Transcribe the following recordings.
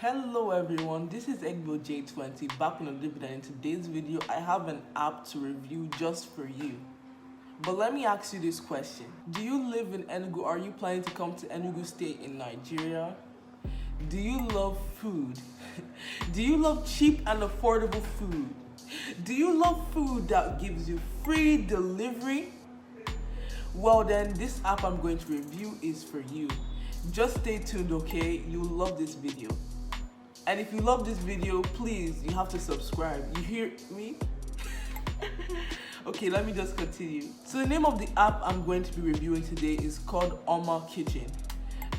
Hello everyone, this is Egbo J20 back on a video, and in today's video I have an app to review just for you. But let me ask you this question. Do you live in Enugu? Are you planning to come to Enugu State in Nigeria? Do you love food? Do you love cheap and affordable food? Do you love food that gives you free delivery? Well then, this app I'm going to review is for you. Just stay tuned, okay? You'll love this video. And if you love this video, please, you have to subscribe. You hear me? Okay, let me just continue. So the name of the app I'm going to be reviewing today is called Ooma Kitchen.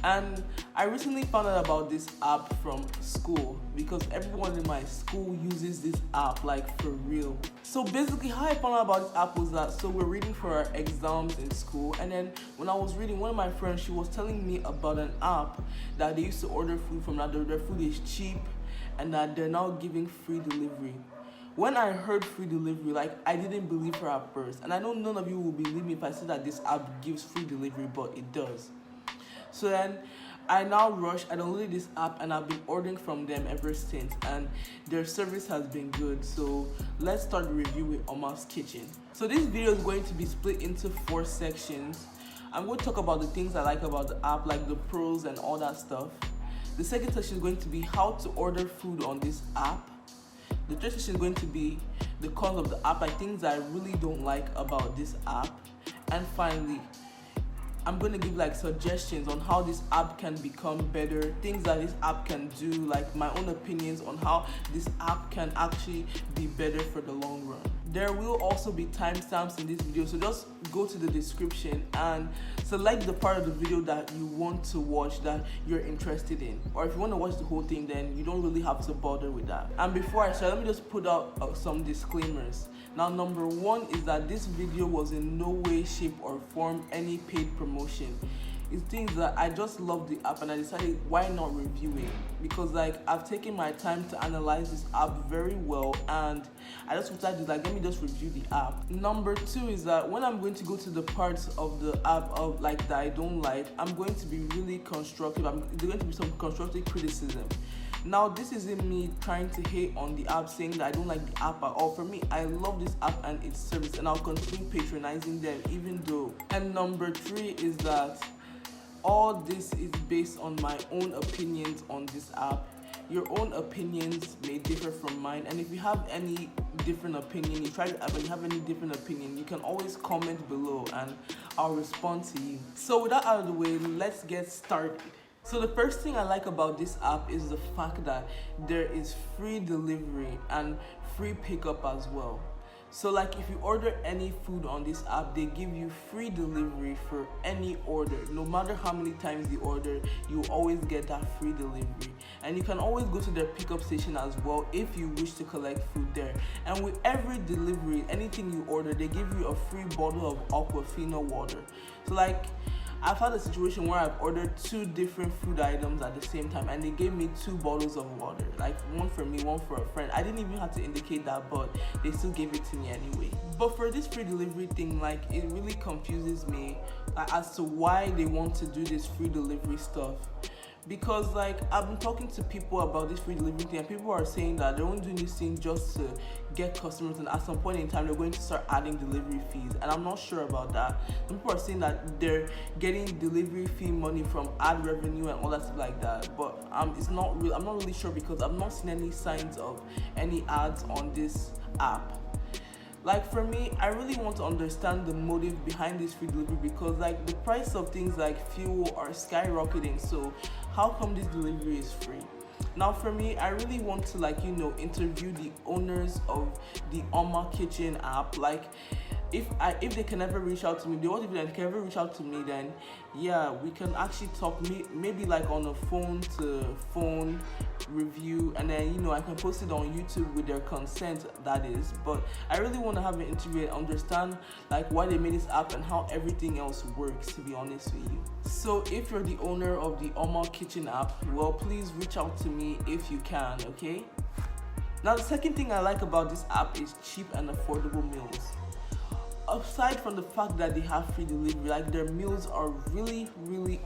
And I recently found out about this app from school because everyone in my school uses this app, like for real. So basically how I found out about this app was that, so we're reading for our exams in school, and then when I was reading, one of my friends, she was telling me about an app that they used to order food from, that their food is cheap and that they're now giving free delivery. When I heard free delivery, like, I didn't believe her at first, and I know none of you will believe me if I say that this app gives free delivery, but it does. So then I now rushed, I downloaded this app, and I've been ordering from them ever since, and their service has been good. So let's start the review with Ooma's Kitchen. So this video is going to be split into 4 sections. I'm going to talk about the things I like about the app, like the pros and all that stuff. The second section is going to be how to order food on this app. The third section is going to be the cons of the app, like things I really don't like about this app. And finally, I'm going to give like suggestions on how this app can become better, things that this app can do, like my own opinions on how this app can actually be better for the long run. There will also be timestamps in this video, so just go to the description and select the part of the video that you want to watch, that you're interested in. Or if you want to watch the whole thing, then you don't really have to bother with that. And before I start, let me just put out some disclaimers. Now, number 1 is that this video was in no way, shape or form any paid promotion. It's things that I just love the app, and I decided why not review it, because like I've taken my time to analyze this app very well, and I just decided like let me just review the app. Number 2 is that when I'm going to go to the parts of the app of like that I don't like, I'm going to be really constructive. There's going to be some constructive criticism. Now, this isn't me trying to hate on the app, saying that I don't like the app at all. For me, I love this app and its service, and I'll continue patronizing them even though. And number 3 is that all this is based on my own opinions on this app. Your own opinions may differ from mine, and if you have any different opinion, you try the app and you have any different opinion, you can always comment below and I'll respond to you. So with that out of the way, let's get started. So the first thing I like about this app is the fact that there is free delivery and free pickup as well. So like if you order any food on this app, they give you free delivery for any order. No matter how many times you order, you always get that free delivery. And you can always go to their pickup station as well if you wish to collect food there. And with every delivery, anything you order, they give you a free bottle of Aquafina water. So like, I've had a situation where I've ordered 2 different food items at the same time, and they gave me 2 bottles of water, like one for me, one for a friend. I didn't even have to indicate that, but they still gave it to me anyway. But for this free delivery thing, like, it really confuses me as to why they want to do this free delivery stuff. Because like I've been talking to people about this free delivery thing, and people are saying that they're only doing this thing just to get customers, and at some point in time they're going to start adding delivery fees, and I'm not sure about that. Some people are saying that they're getting delivery fee money from ad revenue and all that stuff like that, but it's not real. I'm not really sure because I've not seen any signs of any ads on this app. Like for me, I really want to understand the motive behind this free delivery, because like the price of things like fuel are skyrocketing, so how come this delivery is free? Now for me, I really want to like, interview the owners of the Ooma Kitchen app. Like if they can ever reach out to me, if they can ever reach out to me, then yeah, we can actually talk, maybe like on a phone to phone review, and then I can post it on YouTube with their consent, that is. But I really want to have an interview and understand like why they made this app and how everything else works, to be honest with you. So if you're the owner of the Ooma Kitchen app, well, please reach out to me if you can, okay? Now the second thing I like about this app is cheap and affordable meals. Aside from the fact that they have free delivery, like their meals are really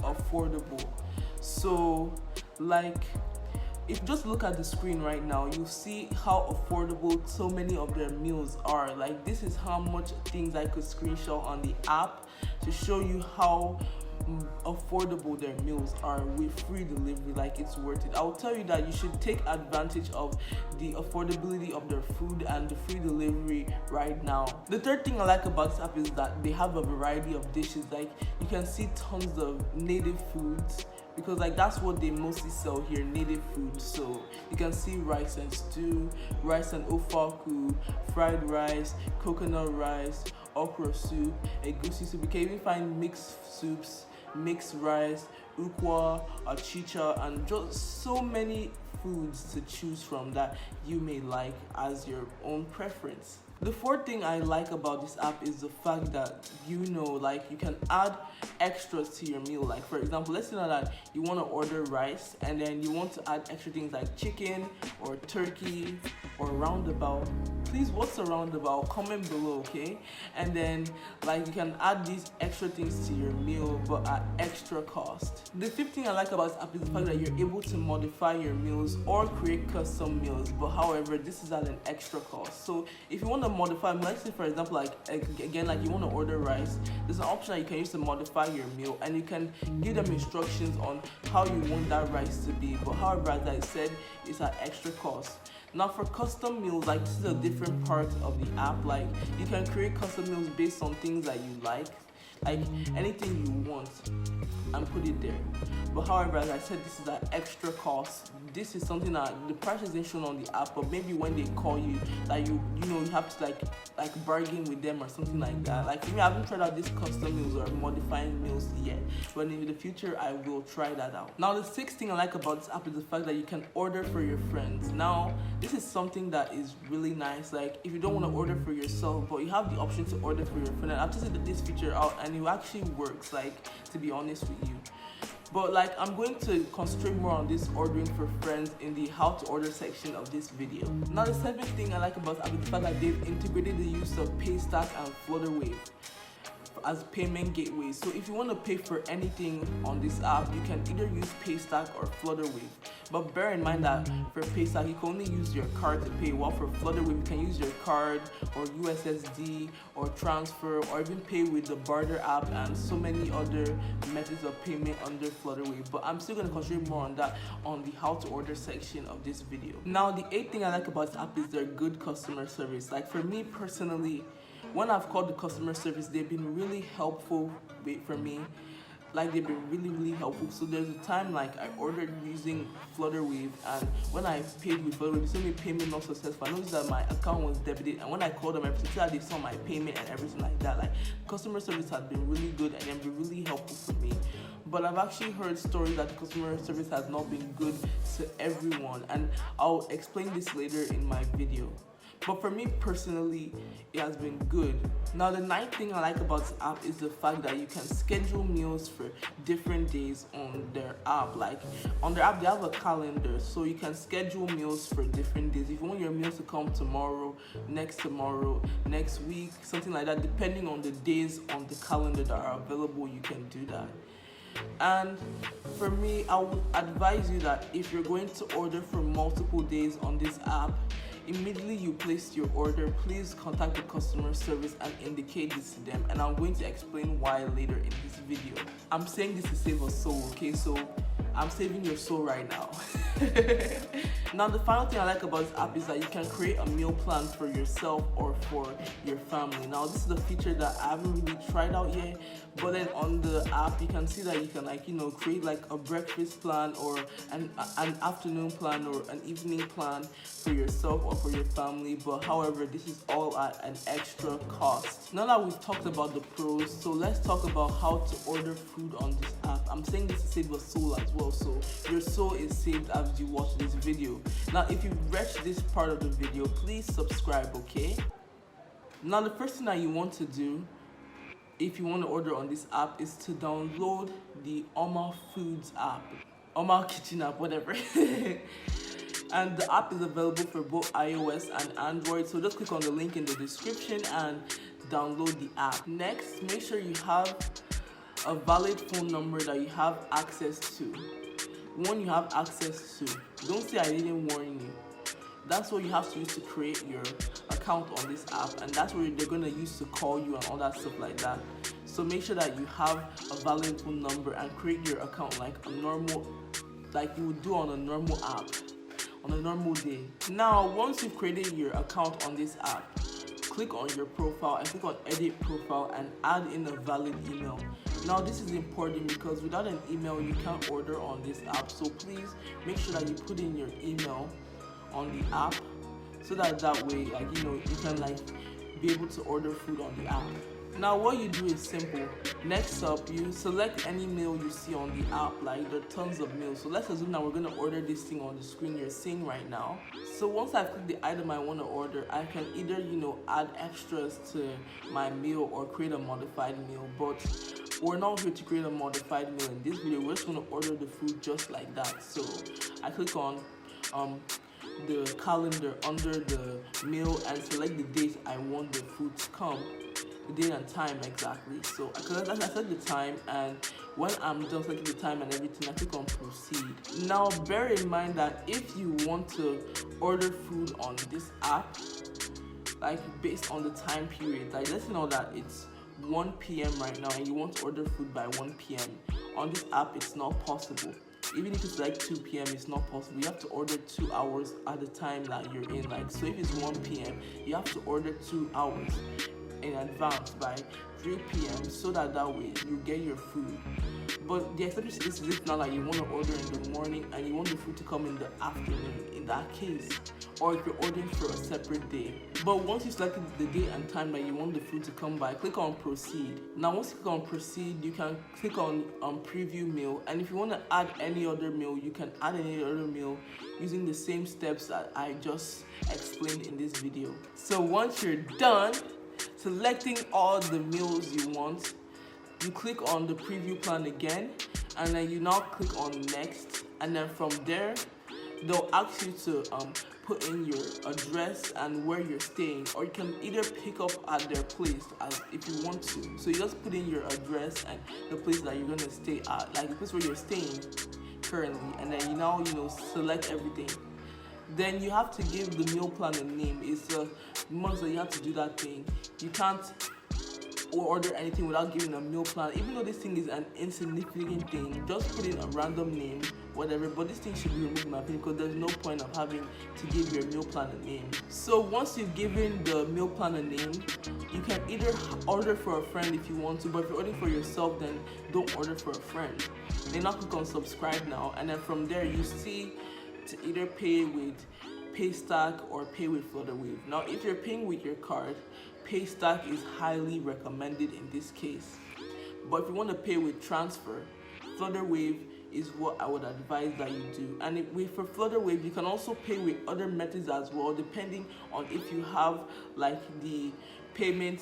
affordable. So like if you just look at the screen right now, you see how affordable so many of their meals are. Like, this is how much things I could screenshot on the app to show you how affordable their meals are with free delivery. Like, it's worth it. I will tell you that you should take advantage of the affordability of their food and the free delivery right now. The third thing I like about this app is that they have a variety of dishes. Like, you can see tons of native foods, because like that's what they mostly sell here, native food. So you can see rice and stew, rice and ofaku, fried rice, coconut rice, okra soup, egusi soup. You can even find mixed soups, mixed rice, ukwa, achicha, and just so many foods to choose from that you may like as your own preference. The fourth thing I like about this app is the fact that you can add extras to your meal. Like, for example, let's say that you want to order rice and then you want to add extra things like chicken or turkey or roundabout. Please, what's a roundabout? Comment below, okay? And then you can add these extra things to your meal but at extra cost. The fifth thing I like about this app is the fact that you're able to modify your meals or create custom meals, but however, this is at an extra cost. So if you want to modify, let's say for example, you want to order rice, there's an option that you can use to modify your meal, and you can give them instructions on how you want that rice to be, but however, as I said, it's at extra cost. Now for custom meals, this is a different part of the app. Like, you can create custom meals based on things that you like anything you want and put it there. But however, as I said, this is at extra cost. This is something that the price isn't shown on the app, but maybe when they call you, you have to bargain with them or something like that. Like, for me, I haven't tried out these custom meals or modifying meals yet, but in the future I will try that out. Now the sixth thing I like about this app is the fact that you can order for your friends. Now this is something that is really nice. Like, if you don't want to order for yourself, but you have the option to order for your friend, and I've tested this feature out and it actually works, to be honest with you. But I'm going to concentrate more on this ordering for friends in the how to order section of this video. Now the seventh thing I like about this app is the fact that they've integrated the use of Paystack and Flutterwave as payment gateways. So if you want to pay for anything on this app, you can either use Paystack or Flutterwave. But bear in mind that for Paystack, you can only use your card to pay, while for Flutterwave, you can use your card or USSD or transfer or even pay with the Barter app and so many other methods of payment under Flutterwave. But I'm still going to concentrate more on that on the how to order section of this video. Now the eighth thing I like about this app is their good customer service. Like, for me personally, when I've called the customer service, they've been really helpful for me. They've been really helpful. So there's a time I ordered using Flutterwave, and when I paid with Flutterwave, they told me payment not successful. I noticed that my account was debited, and when I called them, everything said they saw my payment and everything like that. Customer service has been really good and they've been really helpful for me. But I've actually heard stories that the customer service has not been good to everyone, and I'll explain this later in my video. But for me personally, it has been good. Now the ninth thing I like about this app is the fact that you can schedule meals for different days on their app. On their app, they have a calendar, so you can schedule meals for different days. If you want your meals to come tomorrow, next week, something like that, depending on the days on the calendar that are available, you can do that. And for me, I would advise you that if you're going to order for multiple days on this app, immediately you place your order, please contact the customer service and indicate this to them, and I'm going to explain why later in this video. I'm saying this to save a soul, okay? So I'm saving your soul right now. Now the final thing I like about this app is that you can create a meal plan for yourself or for your family. Now this is a feature that I haven't really tried out yet, but then on the app you can see that you can create a breakfast plan or an afternoon plan or an evening plan for yourself or for your family. But however, this is all at an extra cost. Now that we've talked about the pros, so let's talk about how to order food on this app. I'm saying this to save a soul as well, so your soul is saved as you watch this video. Now if you reached this part of the video, please subscribe, okay? Now the first thing that you want to do if you want to order on this app is to download the Ooma Foods app, Ooma Kitchen app, whatever. And the app is available for both iOS and Android, so just click on the link in the description and download the app. Next, make sure you have a valid phone number that you have access to. one you have access to. Don't say I didn't warn you. That's what you have to use to create your account on this app, and that's what they're going to use to call you and all that stuff like that. So make sure that you have a valid phone number and create your account like you would do on a normal app, on a normal day. Now, once you've created your account on this app, click on your profile and click on edit profile and add in a valid email. Now, this is important because without an email you can't order on this app, so please make sure that you put in your email on the app so that way you can be able to order food on the app. Now, what you do is simple. Next up, you select any meal you see on the app. Like, there are tons of meals. So let's assume that we're going to order this thing on the screen you're seeing right now. So once I've clicked the item I want to order, I can either add extras to my meal or create a modified meal. But we're not here to create a modified meal in this video. We're just going to order the food just like that. So I click on the calendar under the meal and select the date I want the food to come, the date and time exactly. So I set the time, and when I'm done selecting the time and everything, I click on proceed. Now, bear in mind that if you want to order food on this app, based on the time period, let's say now that it's 1 p.m. right now and you want to order food by 1 p.m. on this app, it's not possible. Even if it's 2 p.m., it's not possible. You have to order 2 hours at the time that you're in. So if it's 1 p.m., you have to order 2 hours in advance by 3 p.m. so that way you get your food. But the exception to this is if now you want to order in the morning and you want the food to come in the afternoon, in that case, or if you're ordering for a separate day. But once you selected the date and time that you want the food to come by, click on proceed. Now, once you click on proceed, you can click on preview meal, and if you want to add any other meal, you can add any other meal using the same steps that I just explained in this video. So once you're done selecting all the meals you want, you click on the preview plan again, and then you now click on next, and then from there they'll ask you to put in your address and where you're staying, or you can either pick up at their place as if you want to. So you just put in your address and the place that you're going to stay at, the place where you're staying currently, and then you now select everything. Then you have to give the meal plan a name. It's a must that you have to do that thing. You can't order anything without giving a meal plan. Even though this thing is an insignificant thing, just put in a random name, whatever. But this thing should be removed in my opinion, because there's no point of having to give your meal plan a name. So once you've given the meal plan a name, you can either order for a friend if you want to, but if you're ordering for yourself, then don't order for a friend. Then now click on subscribe now, and then from there you see to either pay with Paystack or pay with Flutterwave. Now, if you're paying with your card, Paystack is highly recommended in this case. But if you want to pay with transfer, Flutterwave is what I would advise that you do. And for Flutterwave, you can also pay with other methods as well, depending on if you have the payment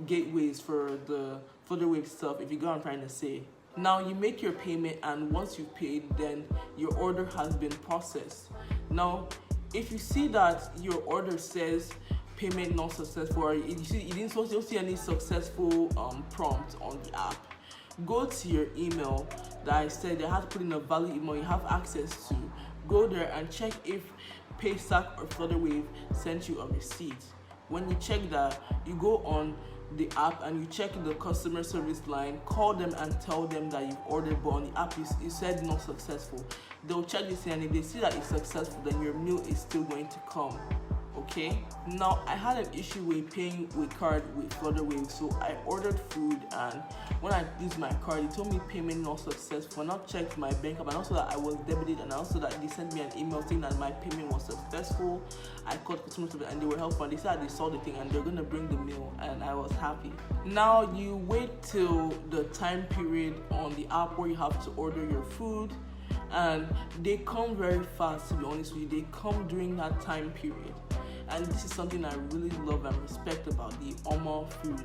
gateways for the Flutterwave stuff, if you get what I'm trying to say. Now, you make your payment, and once you've paid, then your order has been processed. Now, if you see that your order says payment not successful, or you don't see any successful prompt on the app, go to your email that I said they have to put in a valid email you have access to. Go there and check if Paystack or Flutterwave sent you a receipt. When you check that, you go on the app and you check the customer service line, call them and tell them that you've ordered, but on the app you said not successful. They'll check this thing, and if they see that it's successful, then your meal is still going to come. Okay, now I had an issue with paying with card with Flutterwave, so I ordered food, and when I used my card, it told me payment not successful. I now checked my bank app, and also that I was debited, and also that they sent me an email saying that my payment was successful. I called customer service and they were helpful, and they said they saw the thing and they're gonna bring the meal, and I was happy. Now you wait till the time period on the app where you have to order your food, and they come very fast, to be honest with you. They come during that time period. And this is something I really love and respect about the Ooma food.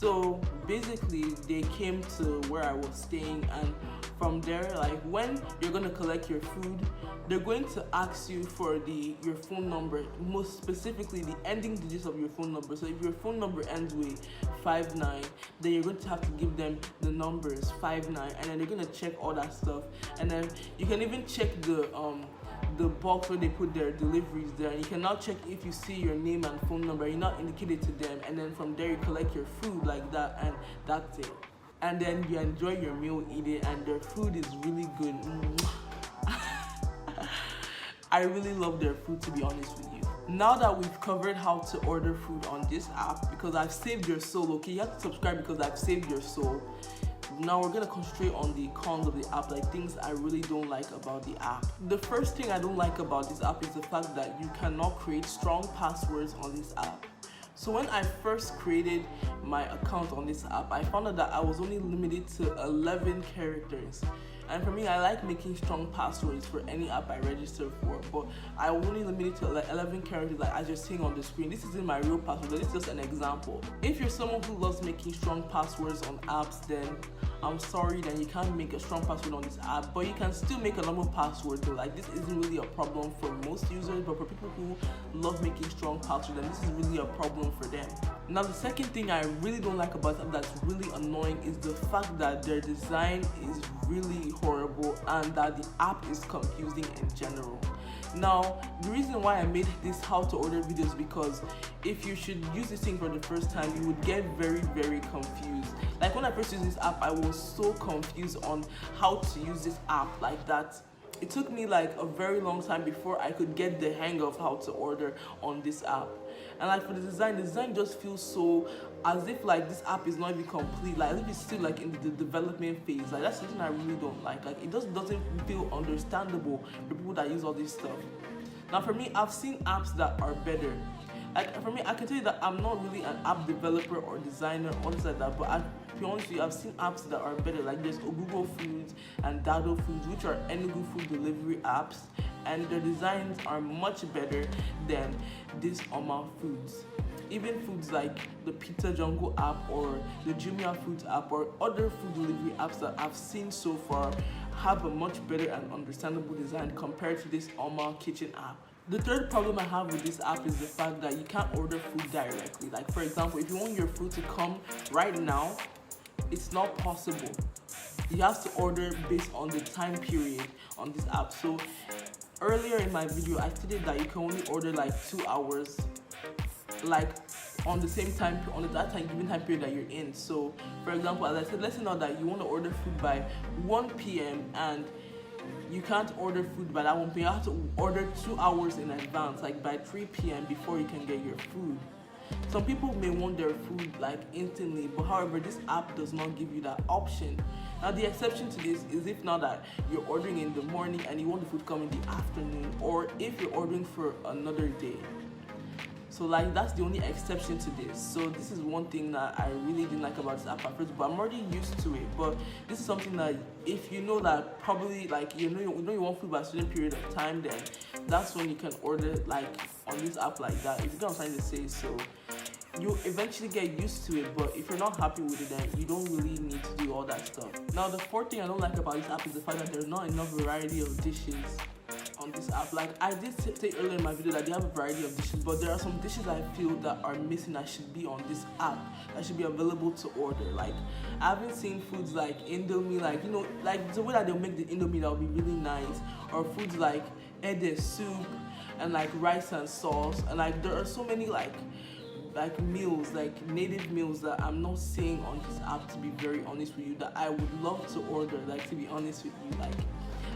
So basically they came to where I was staying, and from there, like when you're gonna collect your food, they're going to ask you for your phone number, most specifically the ending digits of your phone number. So if your phone number ends with 59, then you're going to have to give them the numbers 59, and then they're gonna check all that stuff. And then you can even check the box where they put their deliveries there, and you can now check if you see your name and phone number, you're not indicated to them, and then from there you collect your food like that, and that's it. And then you enjoy your meal, eat it, and their food is really good. I really love their food, to be honest with you. Now that we've covered how to order food on this app, because I've saved your soul, okay? You have to subscribe because I've saved your soul. Now we're gonna concentrate on the cons of the app, like things I really don't like about the app. The first thing I don't like about this app is the fact that you cannot create strong passwords on this app. So when I first created my account on this app, I found out that I was only limited to 11 characters. And for me, I like making strong passwords for any app I register for, but I was only limited to like 11 characters, like as you're seeing on the screen. This isn't my real password, but it's just an example. If you're someone who loves making strong passwords on apps, then I'm sorry, then you can't make a strong password on this app, but you can still make a normal password though. Like this isn't really a problem for most users, but for people who love making strong passwords, then this is really a problem for them. Now the second thing I really don't like about this app that's really annoying is the fact that their design is really horrible and that the app is confusing in general. Now, the reason why I made this how to order video is because if you should use this thing for the first time, you would get very, very confused. Like when I first used this app, I was so confused on how to use this app like that. It took me like a very long time before I could get the hang of how to order on this app. And like for the design just feels so as if like this app is not even complete, like as if it's still like in the development phase. Like that's something I really don't like. Like it just doesn't feel understandable for people that use all this stuff. Now for me, I've seen apps that are better. Like for me, I can tell you that I'm not really an app developer or designer or things like that, but to be honest with you, I've seen apps that are better. Like there's Google Foods and Dado Foods, which are Enugu food delivery apps, and their designs are much better than this Ooma Foods. Even foods like the Pizza Jungle app or the Jumia Foods app or other food delivery apps that I've seen so far have a much better and understandable design compared to this Ooma Kitchen app. The third problem I have with this app is the fact that you can't order food directly. Like for example, if you want your food to come right now, it's not possible. You have to order based on the time period on this app. So earlier in my video, I stated that you can only order like 2 hours, like on the same time, on that time given time period that you're in. So for example, as I said, let's say now that you want to order food by 1 p.m. and you can't order food by that 1 p.m. You have to order 2 hours in advance, like by 3 p.m. before you can get your food. Some people may want their food like instantly, but however, this app does not give you that option. Now the exception to this is if now that you're ordering in the morning and you want the food to come in the afternoon, or if you're ordering for another day. So like that's the only exception to this. So this is one thing that I really didn't like about this app at first, but I'm already used to it. But this is something that if you know that probably like you know you want food by a certain period of time, then that's when you can order like on this app like that. If you get what I'm trying to say, so you eventually get used to it, but if you're not happy with it, then you don't really need to do all that stuff. Now the fourth thing I don't like about this app is the fact that there's not enough variety of dishes on this app. Like I did say earlier in my video that they have a variety of dishes, but there are some dishes I feel that are missing that should be on this app, that should be available to order. Like I haven't seen foods like Indomie, like you know, like the way that they'll make the Indomie that would be really nice, or foods like ede soup and like rice and sauce, and like there are so many like meals, like native meals that I'm not seeing on this app, to be very honest with you, that I would love to order, like to be honest with you. Like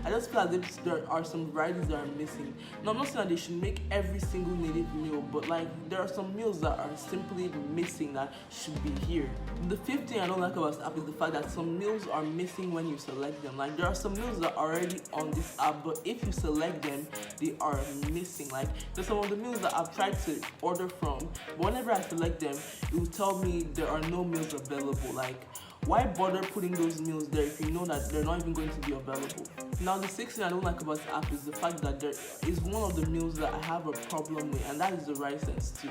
I just feel as if there are some varieties that are missing. Now I'm not saying that they should make every single native meal, but like there are some meals that are simply missing that should be here. The fifth thing I don't like about this app is the fact that some meals are missing when you select them. Like there are some meals that are already on this app, but if you select them, they are missing. Like there's some of the meals that I've tried to order from, but whenever I select them, it will tell me there are no meals available. Like Why bother putting those meals there if you know that they're not even going to be available? Now, the sixth thing I don't like about this app is the fact that there is one of the meals that I have a problem with, and that is the rice and stew.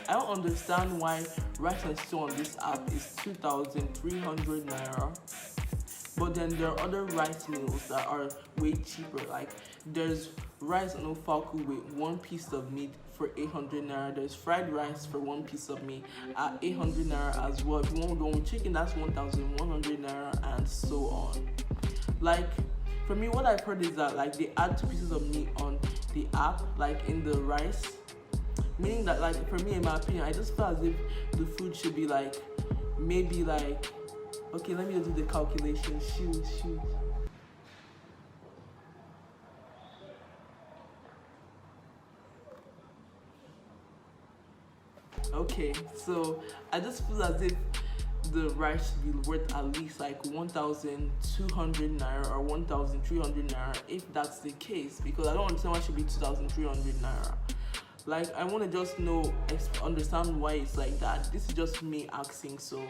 I don't understand why rice and stew on this app is 2,300 naira, but then there are other rice meals that are way cheaper. Like there's rice and ofaku with one piece of meat for 800 naira. There's fried rice for one piece of meat at 800 naira as well. If you want to go with chicken, that's 1,100 naira, and so on. Like for me, what I've heard is that like they add 2 pieces of meat on the app, like in the rice, meaning that like for me, in my opinion, I just feel as if the food should be like maybe like, okay, let me just do the calculation. Shoot. Okay, so I just feel as if the rice should be worth at least like 1,200 naira or 1,300 naira if that's the case, because I don't understand why it should be 2,300 naira. Like I want to just understand why it's like that. This is just me asking. So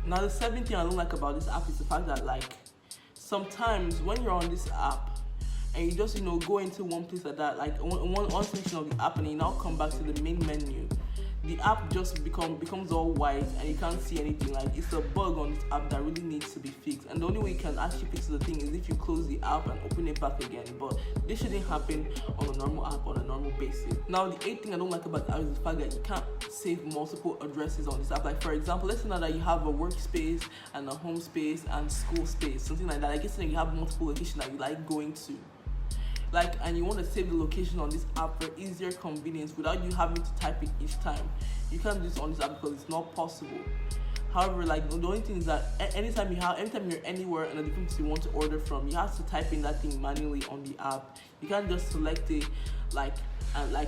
now the seventh thing I don't like about this app is the fact that like sometimes when you're on this app and you just go into one place like that, like one section of the app, and you now come back to the main menu, the app just becomes all white and you can't see anything. Like it's a bug on this app that really needs to be fixed, and the only way you can actually fix the thing is if you close the app and open it back again. But this shouldn't happen on a normal app on a normal basis. Now the eighth thing I don't like about the app is the fact that you can't save multiple addresses on this app. Like for example, let's say now that you have a workspace and a home space and school space, something like that. I guess you have multiple locations that you like going to, like, and you want to save the location on this app for easier convenience without you having to type it each time. You can't do this on this app because it's not possible. However, like the only thing is that anytime you're anywhere in a different place you want to order from, you have to type in that thing manually on the app. You can't just select it like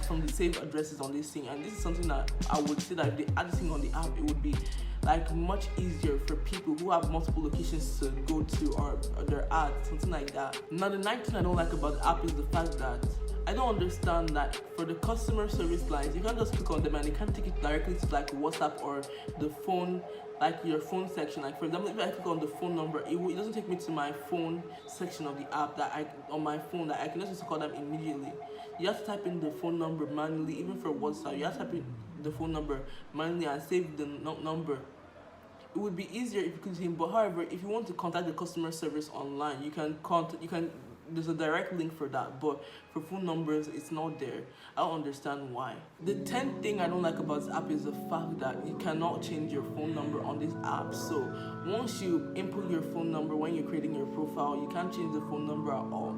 from the save addresses on this thing. And this is something that I would say that if they add this thing on the app, it would be like much easier for people who have multiple locations to go to or their ads, something like that. Now the ninth thing I don't like about the app is the fact that I don't understand that for the customer service lines, you can't just click on them and you can't take it directly to like WhatsApp or the phone, like your phone section. Like for example, if I click on the phone number, it doesn't take me to my phone section of the app on my phone that I can just call them immediately. You have to type in the phone number manually. Even for WhatsApp, you have to type in the phone number manually and save the number. It would be easier if you could see him, but however, if you want to contact the customer service online, there's a direct link for that, but for phone numbers, it's not there. I don't understand why. The 10th thing I don't like about this app is the fact that you cannot change your phone number on this app. So once you input your phone number when you're creating your profile, you can't change the phone number at all.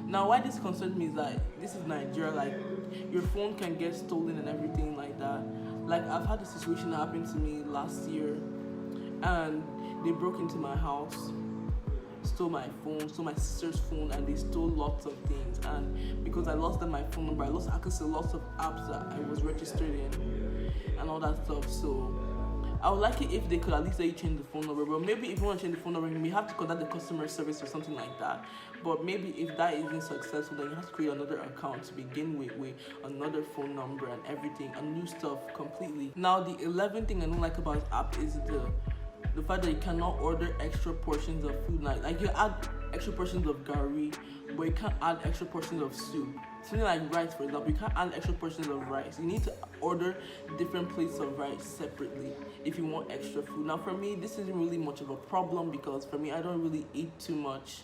Now, why this concerns me is like, this is Nigeria, like your phone can get stolen and everything like that. Like I've had a situation that happened to me last year, and they broke into my house, stole my phone, stole my sister's phone, and they stole lots of things. And because I lost my phone number, I lost access to lots of apps that I was registered in and all that stuff. So I would like it if they could at least let you change the phone number. But maybe if you want to change the phone number, you may have to contact the customer service or something like that. But maybe if that isn't successful, then you have to create another account to begin with another phone number and everything, and new stuff completely. Now the 11th thing I don't like about this app is the fact that you cannot order extra portions of food. Like you add extra portions of gari, but you can't add extra portions of soup. Something like rice, for example, you can't add extra portions of rice. You need to order different plates of rice separately if you want extra food. Now for me, this isn't really much of a problem because for me, I don't really eat too much.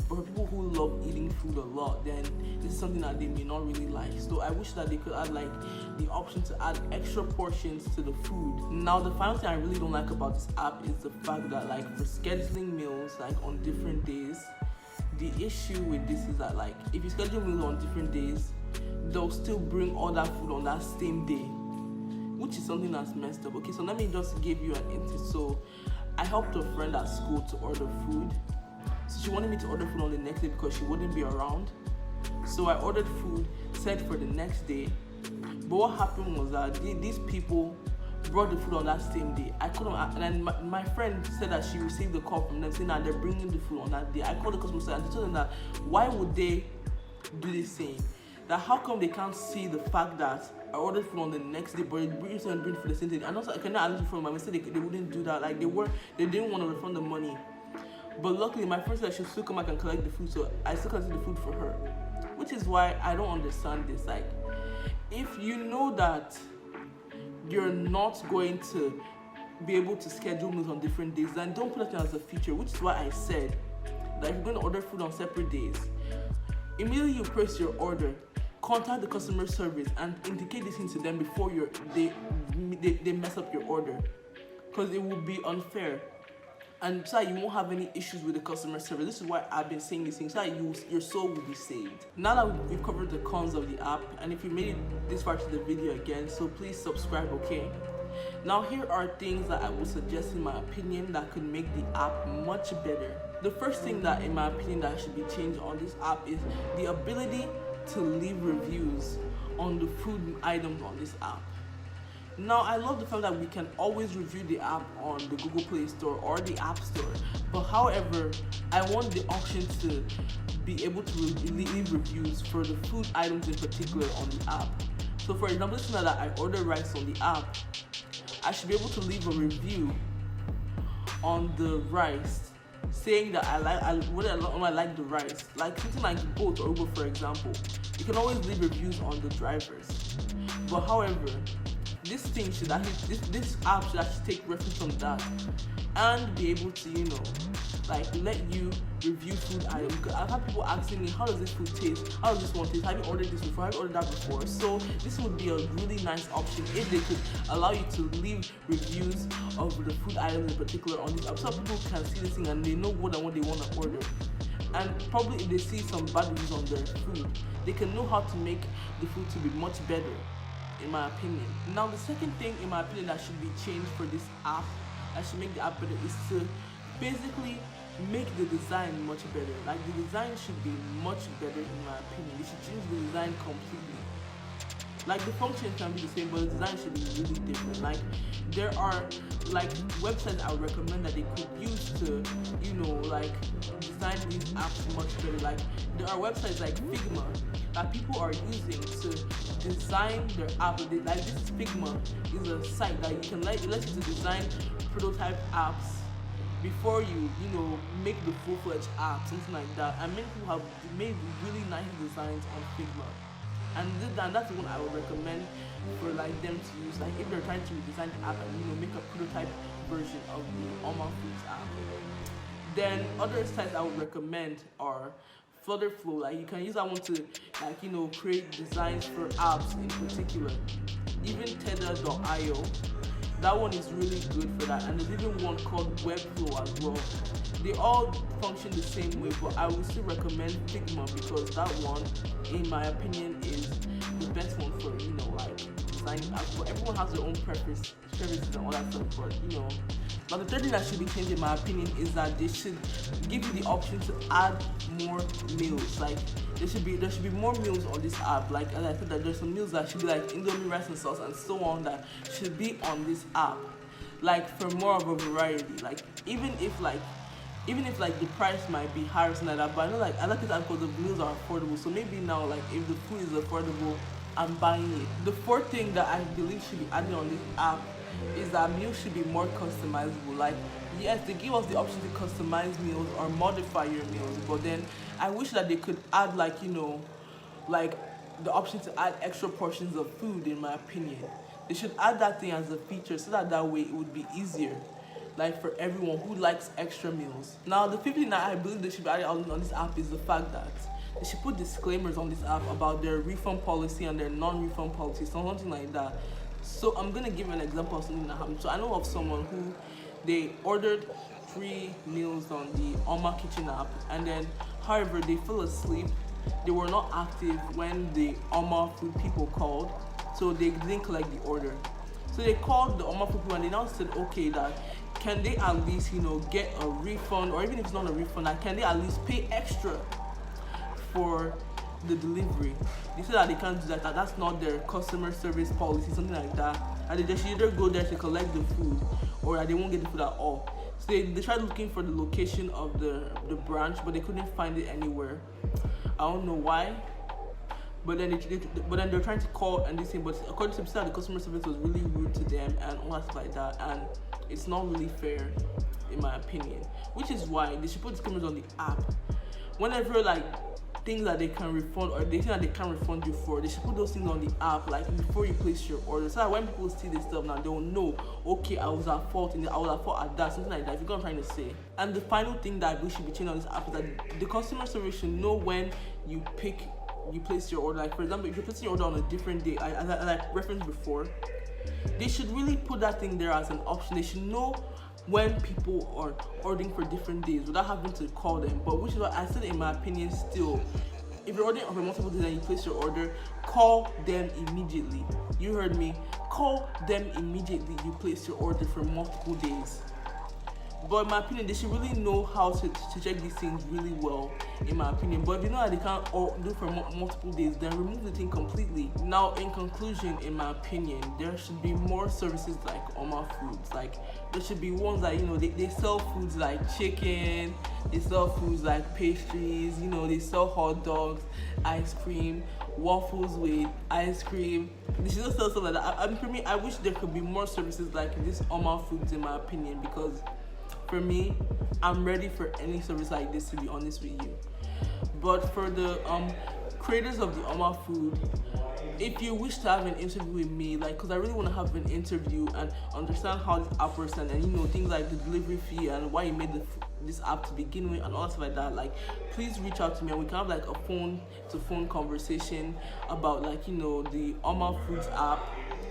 But for people who love eating food a lot, then this is something that they may not really like. So I wish that they could add like the option to add extra portions to the food. Now the final thing I really don't like about this app is the fact that like for scheduling meals like on different days, the issue with this is that like if you schedule meals on different days, they'll still bring all that food on that same day, which is something that's messed up. Okay, so let me just give you an instance. So I helped a friend at school to order food. So she wanted me to order food on the next day because she wouldn't be around. So I ordered food set for the next day. But what happened was that these people brought the food on that same day. I couldn't, and then my friend said that she received a call from them saying that they're bringing the food on that day. I called the customer service and they told them that why would they do this thing? that how come they can't see the fact that I ordered food on the next day, but it brings and bring for the same thing. And also, I cannot answer for my mistake. They wouldn't do that. Like they didn't want to refund the money. But luckily, my friend said she should still come back and collect the food, so I still collected the food for her. Which is why I don't understand this. Like, if you know that you're not going to be able to schedule meals on different days, then don't put that as a feature. Which is why I said that if you're going to order food on separate days, immediately you place your order, contact the customer service and indicate this into them before they mess up your order, because it would be unfair, and so you won't have any issues with the customer service. This is why I've been saying these things, so that your soul will be saved. Now that we've covered the cons of the app, and if you made it this far to the video again, so please subscribe, okay? Now here are things that I would suggest in my opinion that could make the app much better. The first thing that in my opinion that should be changed on this app is the ability to leave reviews on the food items on this app. Now I love the fact that we can always review the app on the Google Play Store or the App Store, but however, I want the option to be able to leave reviews for the food items in particular on the app. So for example, let's say that I order rice on the app, I should be able to leave a review on the rice saying that I like the rice, like something like Bolt or Uber, for example. You can always leave reviews on the drivers. But however, this app should actually take reference from that and be able to, like let you review food items. Because I've had people asking me, how does this food taste? How does this one taste? Have you ordered this before? Have you ordered that before? So this would be a really nice option if they could allow you to leave reviews of the food items in particular on this app, so people can see this thing and they know what they want to order. And probably if they see some bad reviews on their food, they can know how to make the food to be much better, in my opinion. Now the second thing in my opinion that should be changed for this app, that should make the app better, is to basically make the design much better. Like the design should be much better in my opinion. They should change the design completely. Like the function can be the same, but the design should be really different. Like there are like websites I would recommend that they could use to, like design these apps much better. Like there are websites like Figma that people are using to design their app. Like this Figma is a site that you can it lets you to design prototype apps before you make the full-fledged app, something like that. And many people have made really nice designs on Figma, and that's the one I would recommend for like them to use, like if they're trying to design the app and make a prototype version of the Ooma Foods app. Then other sites I would recommend are Flutterflow. Like you can use that one to create designs for apps in particular. Even Tether.io, that one is really good for that. And there's even one called Webflow as well. They all function the same way, but I would still recommend Figma because that one, in my opinion, is the best one for like designing apps. But everyone has their own preferences and all that stuff. But now the third thing that should be changed in my opinion is that they should give you the option to add more meals. Like there should be more meals on this app. Like as I said, that there's some meals that should be like Indomie rice and sauce and so on that should be on this app. Like for more of a variety. Like even if the price might be higher or something like that, but I know I like this app because the meals are affordable. So maybe now if the food is affordable, I'm buying it. The fourth thing that I believe should be added on this app is that meals should be more customizable. Like yes, they give us the option to customize meals or modify your meals, but then I wish that they could add like the option to add extra portions of food. In my opinion, they should add that thing as a feature so that way it would be easier, like for everyone who likes extra meals. Now the fifth thing that I believe they should be added on this app is the fact that they should put disclaimers on this app about their refund policy and their non-refund policy, something like that. So I'm gonna give an example of something that happened. So I know of someone who they ordered 3 meals on the Ooma Kitchen app, and then however they fell asleep. They were not active when the Ooma food people called, so they didn't collect the order. So they called the Ooma food people and they now said, okay, that can they at least get a refund, or even if it's not a refund, like can they at least pay extra for the delivery? They said that they can't do that, that's not their customer service policy, something like that, and they should either go there to collect the food or that they won't get the food at all. So they tried looking for the location of the branch, but they couldn't find it anywhere. I don't know why, but then but then they're trying to call and they say, but according to them, the customer service was really rude to them and all that stuff like that, and it's not really fair in my opinion. Which is why they should put disclaimers on the app. Whenever like things that they can refund or they think that they can't refund you for, they should put those things on the app like before you place your order, so that when people see this stuff now, they'll know, okay, I was at fault at that, something like that, if you know what I'm trying to say. And the final thing that we should be changing on this app is that the customer service should know when you place your order. Like for example, if you're placing your order on a different day, as I referenced before, they should really put that thing there as an option. They should know when people are ordering for different days without having to call them. But which is what I said, in my opinion, still, if you're ordering for multiple days and you place your order, call them immediately. You heard me. Call them immediately you place your order for multiple days. But in my opinion, they should really know how to check these things really well, in my opinion. But if you know that they can't do for multiple days, then remove the thing completely. Now, in conclusion, in my opinion, there should be more services like Ooma Foods. Like, there should be ones that, you know, they sell foods like chicken, they sell foods like pastries, you know, they sell hot dogs, ice cream, waffles with ice cream. They should sell stuff like that. For me, I wish there could be more services like this Ooma Foods, in my opinion, because for me, I'm ready for any service like this, to be honest with you. But for the creators of the Ooma Food, if you wish to have an interview with me, like, because I really want to have an interview and understand how this app works, and you know, things like the delivery fee and why you made this app to begin with and all stuff like that, like, please reach out to me and we can have like a phone to phone conversation about, like, you know, the Ooma Foods app.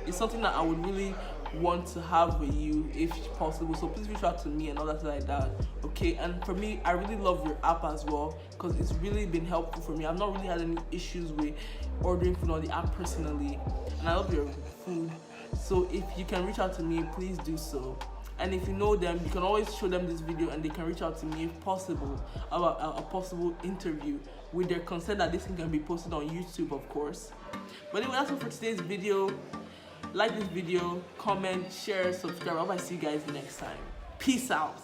It's something that I would really want to have with you if possible, so please reach out to me and all that like that, okay? And for me, I really love your app as well, because it's really been helpful for me. I've not really had any issues with ordering food on the app personally, and I love your food. So if you can reach out to me, please do so. And if you know them, you can always show them this video and they can reach out to me if possible about a possible interview, with their consent that this thing can be posted on YouTube, of course. But anyway, that's all for today's video. Like this video, comment, share, subscribe. I hope I see you guys next time. Peace out.